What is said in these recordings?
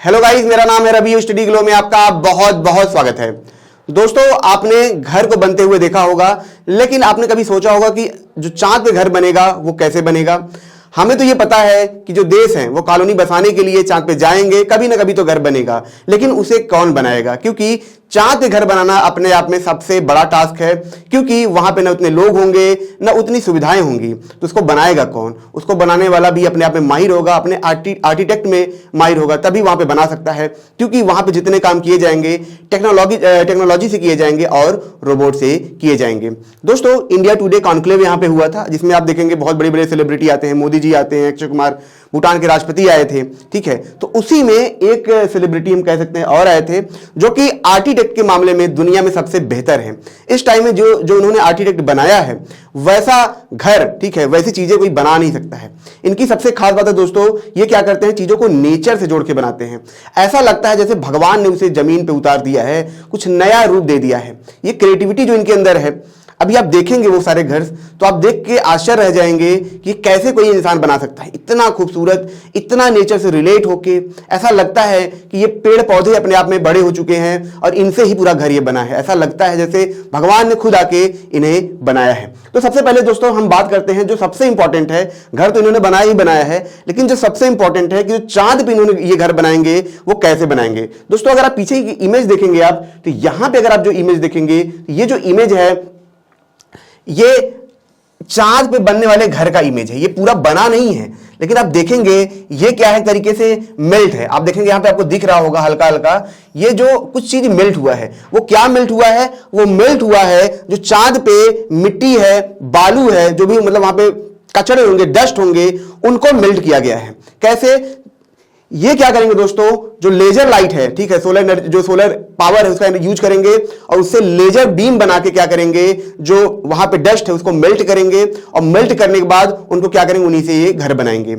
Hello guys, मेरा नाम है रवि। स्टडी ग्लो में आपका बहुत बहुत स्वागत है। दोस्तों, आपने घर को बनते हुए देखा होगा, लेकिन आपने कभी सोचा होगा कि जो चांद पे घर बनेगा वो कैसे बनेगा। हमें तो ये पता है कि जो देश हैं वो कॉलोनी बसाने के लिए चांद पे जाएंगे, कभी ना कभी तो घर बनेगा, लेकिन उसे कौन बनाएगा? क्योंकि चांद पे घर बनाना अपने आप में सबसे बड़ा टास्क है, क्योंकि वहां पे ना उतने लोग होंगे ना उतनी सुविधाएं होंगी। तो उसको बनाएगा कौन? उसको बनाने वाला भी अपने आप में माहिर होगा, अपने आर्किटेक्ट में माहिर होगा, तभी वहां पे बना सकता है। क्योंकि वहां पे जितने काम किए जाएंगे टेक्नोलॉजी से किए जाएंगे और रोबोट से किए जाएंगे। दोस्तों, इंडिया टुडे कॉन्क्लेव यहाँ पे हुआ था, जिसमें आप देखेंगे बहुत बड़े बड़े सेलिब्रिटी आते हैं। मोदी जी आते हैं, अक्षय कुमार, भूटान के राष्ट्रपति आए थे, ठीक है। तो उसी में एक सेलिब्रिटी हम कह सकते हैं और आए थे, जो कि आर्किटेक्ट के मामले में दुनिया में सबसे बेहतर है। इस टाइम में जो उन्होंने आर्किटेक्ट बनाया है, वैसा घर, ठीक है, वैसी चीजें कोई बना नहीं सकता है। इनकी सबसे खास बात है दोस्तों, ये क्या करते हैं, चीजों को नेचर से जोड़ के बनाते हैं। ऐसा लगता है जैसे भगवान ने उसे जमीन पे उतार दिया है, कुछ नया रूप दे दिया है। ये क्रिएटिविटी जो इनके अंदर है, अभी आप देखेंगे वो सारे घर, तो आप देख के आश्चर्य रह जाएंगे कि कैसे कोई इंसान बना सकता है इतना खूबसूरत, इतना नेचर से रिलेट होके। ऐसा लगता है कि ये पेड़ पौधे अपने आप में बड़े हो चुके हैं और इनसे ही पूरा घर ये बना है। ऐसा लगता है जैसे भगवान ने खुद आके इन्हें बनाया है। तो सबसे पहले दोस्तों हम बात करते हैं जो सबसे इंपॉर्टेंट है। घर तो इन्होंने बनाया ही बनाया है, लेकिन जो सबसे इंपॉर्टेंट है कि जो चांद पे इन्होंने ये घर बनाएंगे वो कैसे बनाएंगे। दोस्तों, अगर आप पीछे की इमेज देखेंगे आप, तो यहां पे अगर आप जो इमेज देखेंगे, ये जो इमेज है ये चांद पे बनने वाले घर का इमेज है। ये पूरा बना नहीं है, लेकिन आप देखेंगे ये क्या है, तरीके से मेल्ट है। आप देखेंगे यहां पे आपको दिख रहा होगा हल्का हल्का, ये जो कुछ चीज मेल्ट हुआ है, वो क्या मेल्ट हुआ है? वो मेल्ट हुआ है जो चांद पे मिट्टी है, बालू है, जो भी मतलब वहां पे कचड़े होंगे, डस्ट होंगे, उनको मेल्ट किया गया है। कैसे? ये क्या करेंगे दोस्तों, जो लेजर लाइट है, ठीक है, जो सोलर पावर है उसका यूज करेंगे और उससे लेजर बीम बना के क्या करेंगे, जो वहां पे डस्ट है उसको मेल्ट करेंगे और मेल्ट करने के बाद उनको क्या करेंगे, उन्हीं से ये घर बनाएंगे।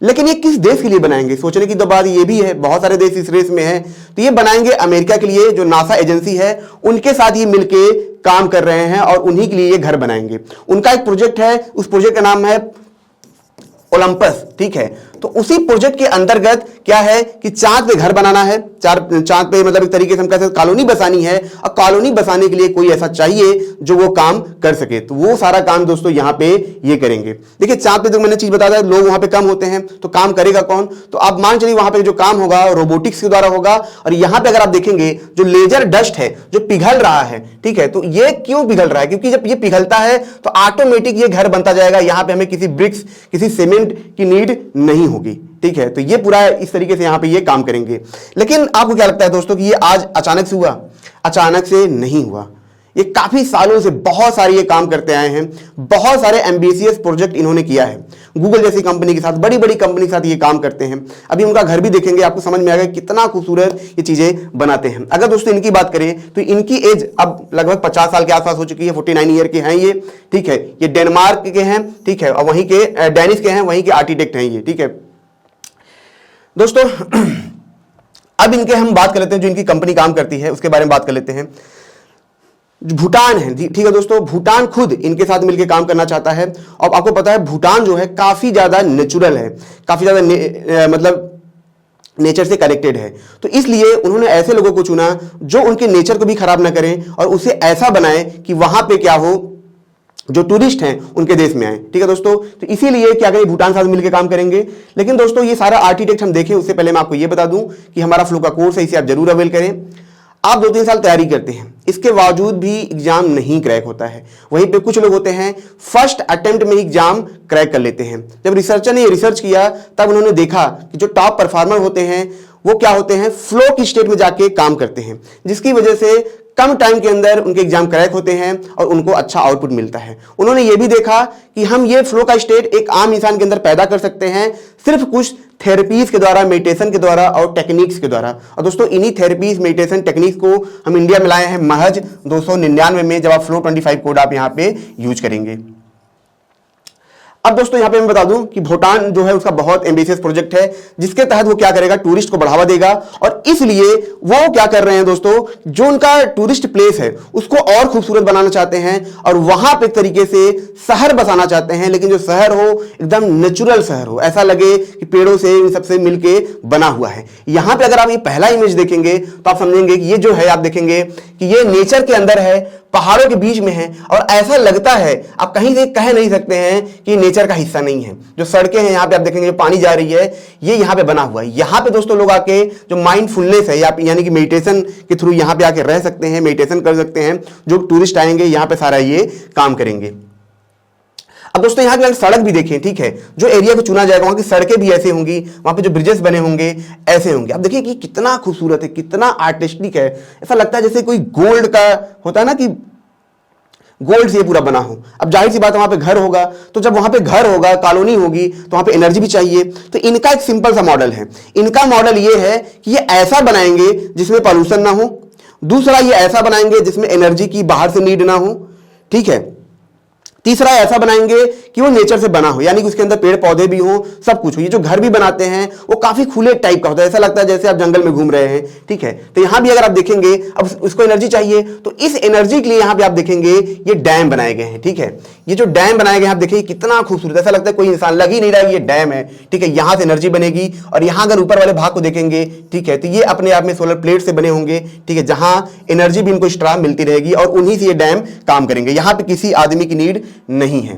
लेकिन ये किस देश के लिए बनाएंगे? सोचने की तो बात ये भी है, बहुत सारे देश इस रेस में है। तो ये बनाएंगे अमेरिका के लिए, जो नासा एजेंसी है उनके साथ ये मिलके काम कर रहे हैं और उन्हीं के लिए ये घर बनाएंगे। उनका एक प्रोजेक्ट है, उस प्रोजेक्ट का नाम है ओलंपस, ठीक है। तो उसी प्रोजेक्ट के अंतर्गत क्या है कि चांद पे घर बनाना है, चांद पे मतलब एक तरीके से हम कहते हैं कॉलोनी बसानी है, और कॉलोनी बसाने के लिए कोई ऐसा चाहिए जो वो काम कर सके। तो वो सारा काम दोस्तों यहां पे ये करेंगे। देखिए, चांद पे जो मैंने चीज बताया, लोग वहां पे कम होते हैं, तो काम करेगा कौन? तो आप मान चलिए वहां पे जो काम होगा रोबोटिक्स के द्वारा होगा। और यहां पे अगर आप देखेंगे जो लेजर डस्ट है जो पिघल रहा है, ठीक है, तो ये क्यों पिघल रहा है? क्योंकि जब ये पिघलता है तो ऑटोमेटिक ये घर बनता जाएगा। यहां पे हमें किसी ब्रिक्स, किसी सीमेंट की नीड नहीं होगी, ठीक है। तो ये पूरा इस तरीके से यहां पे ये काम करेंगे। लेकिन आपको क्या लगता है दोस्तों कि ये आज अचानक से हुआ? अचानक से नहीं हुआ। ये काफी सालों से बहुत सारे ये काम करते आए हैं। बहुत सारे एम्बिशियस प्रोजेक्ट इन्होंने किया है। गूगल जैसी कंपनी के साथ, बड़ी बड़ी कंपनी के साथ ये काम करते हैं। अभी उनका घर भी देखेंगे, आपको समझ में आएगा कितना खूबसूरत ये चीजें बनाते हैं। अगर दोस्तों इनकी बात करें तो इनकी एज अब लगभग 50 साल के आसपास हो चुकी है। 49 ईयर के हैं ये, ठीक है। ये डेनमार्क के हैं, ठीक है, और वहीं के डेनिश के हैं, वहीं के आर्किटेक्ट हैं ये, ठीक है दोस्तों। अब इनके हम बात कर लेते हैं, जो इनकी कंपनी काम करती है उसके बारे में बात कर लेते हैं। भूटान है, ठीक है दोस्तों, भूटान खुद इनके साथ मिलकर काम करना चाहता है। और आपको पता है भूटान जो है काफी ज्यादा नेचुरल है, काफी ज्यादा मतलब नेचर से कनेक्टेड है। तो इसलिए उन्होंने ऐसे लोगों को चुना जो उनके नेचर को भी खराब ना करें और उसे ऐसा बनाए कि वहां पे क्या हो, जो टूरिस्ट हैं उनके देश में आए, ठीक है दोस्तों। तो इसीलिए क्या करें, भूटान साथ मिलकर काम करेंगे। लेकिन दोस्तों ये सारा आर्किटेक्ट हम देखें उससे पहले मैं आपको ये बता दूं कि हमारा फ्लो का कोर्स है, इसे आप जरूर अवेल करें। आप 2-3 साल तैयारी करते हैं, इसके बावजूद भी एग्जाम नहीं क्रैक होता है। वहीं पे कुछ लोग होते हैं फर्स्ट अटेम्प्ट में एग्जाम क्रैक कर लेते हैं। जब रिसर्चर ने रिसर्च किया तब उन्होंने देखा कि जो टॉप परफॉर्मर होते हैं वो क्या होते हैं, फ्लो की स्टेट में जाके काम करते हैं, जिसकी वजह से कम टाइम के अंदर उनके एग्जाम क्रैक होते हैं और उनको अच्छा आउटपुट मिलता है। उन्होंने ये भी देखा कि हम ये फ्लो का स्टेट एक आम इंसान के अंदर पैदा कर सकते हैं सिर्फ कुछ थेरेपीज के द्वारा, मेडिटेशन के द्वारा और टेक्निक्स के द्वारा। और दोस्तों इन्हीं थेरेपीज, मेडिटेशन, टेक्निक्स को हम इंडिया में लाए हैं महज 299 में, जब आप फ्लो 25 कोड आप यहां पे यूज करेंगे। अब दोस्तों यहां पे मैं बता दूं कि भूटान जो है उसका बहुत एम्बिशियस प्रोजेक्ट है, जिसके तहत वो क्या करेगा, टूरिस्ट को बढ़ावा देगा। और इसलिए वो क्या कर रहे हैं दोस्तों, जो उनका टूरिस्ट प्लेस है उसको और खूबसूरत बनाना चाहते हैं और वहां पे एक तरीके से शहर बसाना चाहते हैं, लेकिन जो शहर हो एकदम नेचुरल शहर हो, ऐसा लगे कि पेड़ों से इन सबसे मिलके बना हुआ है। यहां पे अगर आप ये पहला इमेज देखेंगे तो आप समझेंगे कि ये जो है, आप देखेंगे कि ये नेचर के अंदर है, पहाड़ों के बीच में है, और ऐसा लगता है आप कहीं से कह नहीं सकते हैं कि नेचर का हिस्सा नहीं है। जो सड़कें हैं यहां पे आप देखेंगे, जो पानी जा रही है, ये यहां पे बना हुआ है। यहां पे दोस्तों लोग आके जो माइंडफुलनेस है यानी कि मेडिटेशन के थ्रू यहां पे आके रह सकते हैं, मेडिटेशन कर सकते हैं। जो टूरिस्ट आएंगे यहां पे सारा ये काम करेंगे। अब दोस्तों यहां की सड़क भी देखें, ठीक है, जो एरिया को चुना जाएगा वहां की सड़कें भी ऐसे होंगी, वहां पे जो ब्रिजेस बने होंगे ऐसे होंगे। अब देखिए कि कितना खूबसूरत है, कितना आर्टिस्टिक है। ऐसा लगता है जैसे कोई गोल्ड का होता है ना, कि गोल्ड से ये पूरा बना हो। अब जाहिर सी बात है वहां पे घर होगा, तो जब वहां पे घर होगा, कॉलोनी होगी, तो वहां पे एनर्जी भी चाहिए। तो इनका एक सिंपल सा मॉडल है। इनका मॉडल ये है कि ये ऐसा बनाएंगे जिसमें पॉल्यूशन ना हो। दूसरा, ये ऐसा बनाएंगे जिसमें एनर्जी की बाहर से नीड ना हो, ठीक है। तीसरा, ऐसा बनाएंगे कि वो नेचर से बना हो, यानी कि उसके अंदर पेड़ पौधे भी हो, सब कुछ हो। ये जो घर भी बनाते हैं वो काफी खुले टाइप का होता है, ऐसा लगता है जैसे आप जंगल में घूम रहे हैं, ठीक है। तो यहां भी अगर आप देखेंगे, अब उसको एनर्जी चाहिए, तो इस एनर्जी के लिए यहां पे आप देखेंगे ये डैम बनाए गए हैं, ठीक है। ये जो डैम बनाए गए हैं आप देखिए कितना खूबसूरत, ऐसा लगता है कोई इंसान लग ही नहीं रहा है ये डैम है, ठीक है। यहां से एनर्जी बनेगी, और यहां अगर ऊपर वाले भाग को देखेंगे, ठीक है, तो ये अपने आप में सोलर प्लेट से बने होंगे, ठीक है, जहां एनर्जी भी इनको एक्स्ट्रा मिलती रहेगी और उन्हीं से ये डैम काम करेंगे। यहां पे किसी आदमी की नीड नहीं है।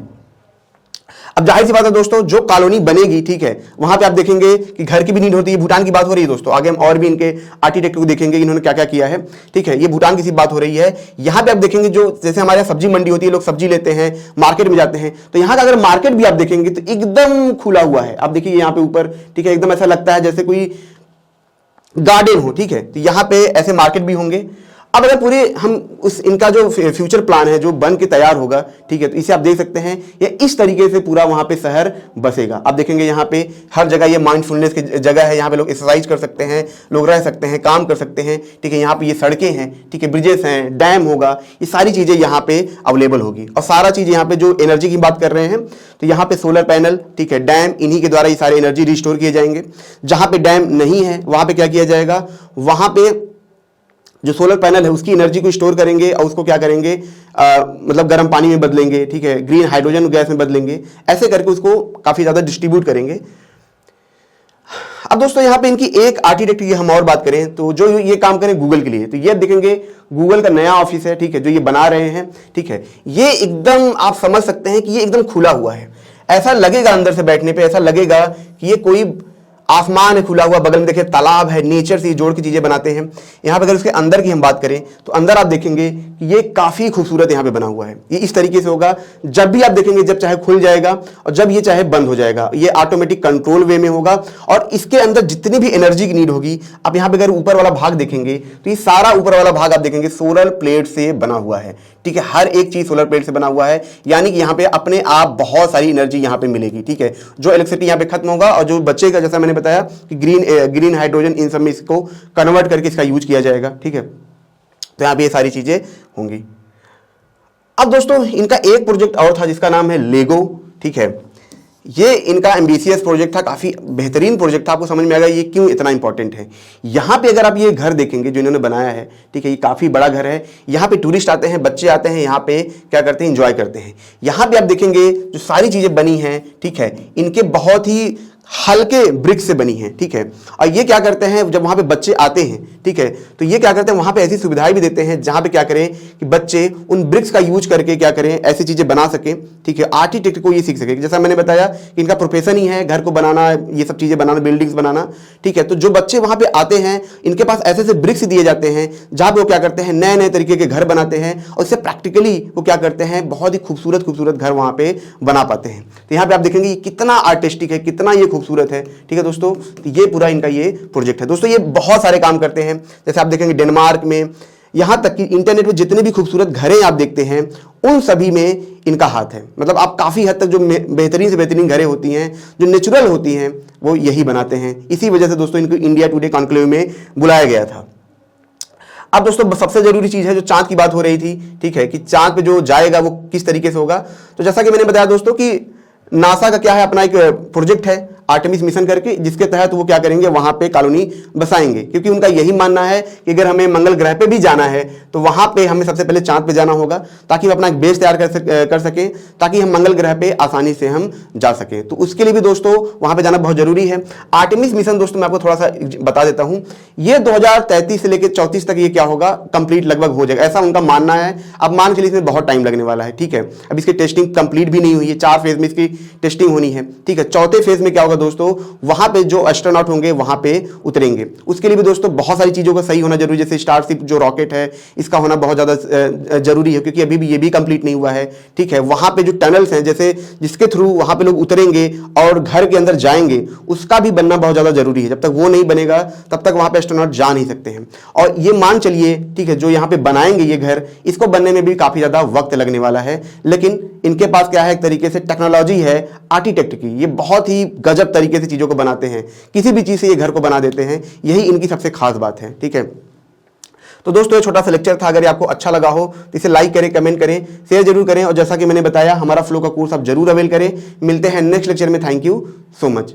अब जाहिर सी बात है दोस्तों, जो कॉलोनी बनेगी, ठीक है, वहां पे आप देखेंगे कि घर की भी नीड होती है। भूटान की बात हो रही है दोस्तों, आगे हम और भी इनके आर्किटेक्ट को देखेंगे इन्होंने क्या क्या किया है, ठीक है। ये भूटान की सी बात हो रही है। यहां पे आप देखेंगे जो जैसे हमारे यहाँ सब्जी मंडी होती है, लोग सब्जी लेते हैं, मार्केट में जाते हैं, तो यहां का अगर मार्केट भी आप देखेंगे तो एकदम खुला हुआ है। आप देखिए यहाँ पे ऊपर, ठीक है, एकदम ऐसा लगता है जैसे कोई गार्डन हो, ठीक है। तो यहां पे ऐसे मार्केट भी होंगे। अब अगर पूरे हम उस इनका जो फ्यूचर प्लान है जो बन के तैयार होगा, ठीक है, तो इसे आप देख सकते हैं ये इस तरीके से पूरा वहां पे शहर बसेगा। आप देखेंगे यहाँ पे हर जगह ये माइंडफुलनेस की जगह है, यहाँ पे लोग एक्सरसाइज कर सकते हैं, लोग रह सकते हैं, काम कर सकते हैं, ठीक है। यहाँ पे ये सड़कें हैं, ठीक है, ब्रिजेस हैं, डैम होगा, ये सारी चीजें यहाँ पे अवेलेबल होगी। और सारा चीज यहाँ पे जो एनर्जी की बात कर रहे हैं, तो यहाँ पे सोलर पैनल, ठीक है, डैम, इन्हीं के द्वारा ये सारे एनर्जी रिस्टोर किए जाएंगे। जहां पे डैम नहीं है वहां पे क्या किया जाएगा, वहां पे जो सोलर पैनल है उसकी एनर्जी को स्टोर करेंगे और उसको क्या करेंगे, मतलब गर्म पानी में बदलेंगे, ठीक है, ग्रीन हाइड्रोजन गैस में बदलेंगे, ऐसे करके उसको काफी ज्यादा डिस्ट्रीब्यूट करेंगे। अब दोस्तों यहाँ पे इनकी एक आर्किटेक्ट की हम और बात करें तो जो ये काम करें गूगल के लिए, तो ये देखेंगे गूगल का नया ऑफिस है, ठीक है, जो ये बना रहे हैं, ठीक है। ये एकदम आप समझ सकते हैं कि ये एकदम खुला हुआ है। ऐसा लगेगा अंदर से बैठने पे, ऐसा लगेगा कि ये कोई आसमान है खुला हुआ, बगल में देखिए तालाब है, नेचर से जोड़ की चीजें बनाते हैं। यहाँ पे अगर उसके अंदर की हम बात करें तो अंदर आप देखेंगे कि ये काफी खूबसूरत यहाँ पे बना हुआ है। ये इस तरीके से होगा, जब भी आप देखेंगे, जब चाहे खुल जाएगा और जब ये चाहे बंद हो जाएगा, ये ऑटोमेटिक कंट्रोल वे में होगा। और इसके अंदर जितनी भी एनर्जी की नीड होगी, आप यहाँ पे अगर ऊपर वाला भाग देखेंगे तो ये सारा ऊपर वाला भाग आप देखेंगे सोलर प्लेट से बना हुआ है, ठीक है। हर एक चीज सोलर प्लेट से बना हुआ है, यानी कि यहाँ पे अपने आप बहुत सारी एनर्जी यहाँ पे मिलेगी, ठीक है। जो इलेक्ट्रिसिटी यहाँ पे खत्म होगा और जो बचेगा, जैसा मैंने बताया कि ग्रीन हाइड्रोजन, इन सब में इसको कन्वर्ट करके इसका यूज किया जाएगा, ठीक है। तो यहाँ पे ये सारी चीजें होंगी। अब दोस्तों इनका एक प्रोजेक्ट और था जिसका नाम है लेगो, ठीक है। ये इनका एम्बिशियस प्रोजेक्ट था, काफी बेहतरीन प्रोजेक्ट था। आपको समझ में आएगा ये क्यों इतना इंपॉर्टेंट है। यहां पे अगर आप ये घर देखेंगे जो इन्होंने बनाया है, ठीक है, ये काफी बड़ा घर है। यहां पे टूरिस्ट आते हैं, बच्चे आते हैं, यहाँ पे क्या करते हैं, एंजॉय करते हैं। यहां पे आप देखेंगे जो सारी चीजें बनी हैं, ठीक है, इनके बहुत ही हल्के ब्रिक्स से बनी है, ठीक है। और ये क्या करते हैं, जब वहां पे बच्चे आते हैं, ठीक है, तो ये क्या करते हैं, वहां पे ऐसी सुविधाएं भी देते हैं जहां पे क्या करें कि बच्चे उन ब्रिक्स का यूज करके क्या करें, ऐसी चीजें बना सकें, ठीक है। आर्किटेक्ट को ये सीख सके। जैसा मैंने बताया कि इनका प्रोफेशन ही है घर को बनाना, ये सब चीजें बनाना, बिल्डिंग्स बनाना, ठीक है। तो जो बच्चे वहां पे आते हैं, इनके पास ऐसे ऐसे ब्रिक्स दिए जाते हैं जहां पे वो क्या करते हैं, नए नए तरीके के घर बनाते हैं और इससे प्रैक्टिकली वो क्या करते हैं, बहुत ही खूबसूरत खूबसूरत घर वहां पे बना पाते हैं। तो यहाँ पे आप देखेंगे कितना आर्टिस्टिक है, कितना ये खूबसूरत है, ठीक है दोस्तों। तो ये पूरा इनका ये प्रोजेक्ट है दोस्तों। ये बहुत सारे काम करते हैं, जैसे आप देखेंगे डेनमार्क में, यहां तक कि इंटरनेट में जितने भी खूबसूरत घरें आप देखते हैं उन सभी में इनका हाथ है। मतलब आप काफी हद तक जो बेहतरीन से बेहतरीन घरें होती हैं, जो नेचुरल होती हैं, वो यही बनाते हैं। इसी वजह से दोस्तों इनको इंडिया टुडे कॉन्क्लेव में बुलाया गया था। अब दोस्तों सबसे जरूरी चीज है जो चांद की बात हो रही थी, ठीक है, कि चांद पे जो जाएगा वो किस तरीके से होगा। तो जैसा कि मैंने बताया दोस्तों कि नासा का क्या है, अपना एक प्रोजेक्ट है आर्टेमिस मिशन करके, जिसके तहत वो क्या करेंगे, वहां पे कॉलोनी बसाएंगे, क्योंकि उनका यही मानना है कि अगर हमें मंगल ग्रह पे भी जाना है तो वहां पे हमें सबसे पहले चांद पे जाना होगा, ताकि हम अपना एक बेस तैयार कर सकें, ताकि हम मंगल ग्रह पे आसानी से हम जा सकें। तो उसके लिए भी दोस्तों वहां पे जाना बहुत जरूरी है। आर्टेमिस मिशन दोस्तों मैं आपको थोड़ा सा बता देता हूं, ये 2033 से लेकर 34 तक ये क्या होगा, कंप्लीट लगभग हो जाएगा, ऐसा उनका मानना है। अब मान के लिए इसमें बहुत टाइम लगने वाला है, ठीक है। अब इसकी टेस्टिंग कंप्लीट भी नहीं हुई है, 4 फेज में इसकी टेस्टिंग होनी है, ठीक है। चौथे फेज में क्या होगा दोस्तों, वहां पे जो एस्ट्रोनॉट होंगे वहां पे उतरेंगे। उसके लिए भी दोस्तों बहुत सारी चीजों का सही होना जरूरी है, जैसे स्टारशिप जो रॉकेट है इसका होना बहुत ज्यादा जरूरी है, क्योंकि अभी भी ये भी कंप्लीट नहीं हुआ है, ठीक है। वहां पे जो टनल्स हैं, जैसे जिसके थ्रू वहां पे लोग उतरेंगे और घर के अंदर जाएंगे, उसका भी बनना बहुत ज्यादा जरूरी है। जब तक वो नहीं बनेगा तब तक वहां पे एस्ट्रोनॉट जा नहीं सकते हैं। और ये मान चलिए, ठीक है, जो यहाँ पे बनाएंगे ये घर, इसको बनने में भी काफी ज्यादा वक्त लगने वाला है, लेकिन इनके पास क्या है, एक तरीके से टेक्नोलॉजी है आर्किटेक्ट की, ये बहुत ही गजब तरीके से चीजों को बनाते हैं, किसी भी चीज से ये घर को बना देते हैं, यही इनकी सबसे खास बात है, ठीक है। तो दोस्तों ये छोटा सा लेक्चर था, अगर ये आपको अच्छा लगा हो तो इसे लाइक करें, कमेंट करें, शेयर जरूर करें, और जैसा कि मैंने बताया हमारा फ्लो का कोर्स आप जरूर अवेल करें। मिलते हैं नेक्स्ट लेक्चर में। Thank you so much.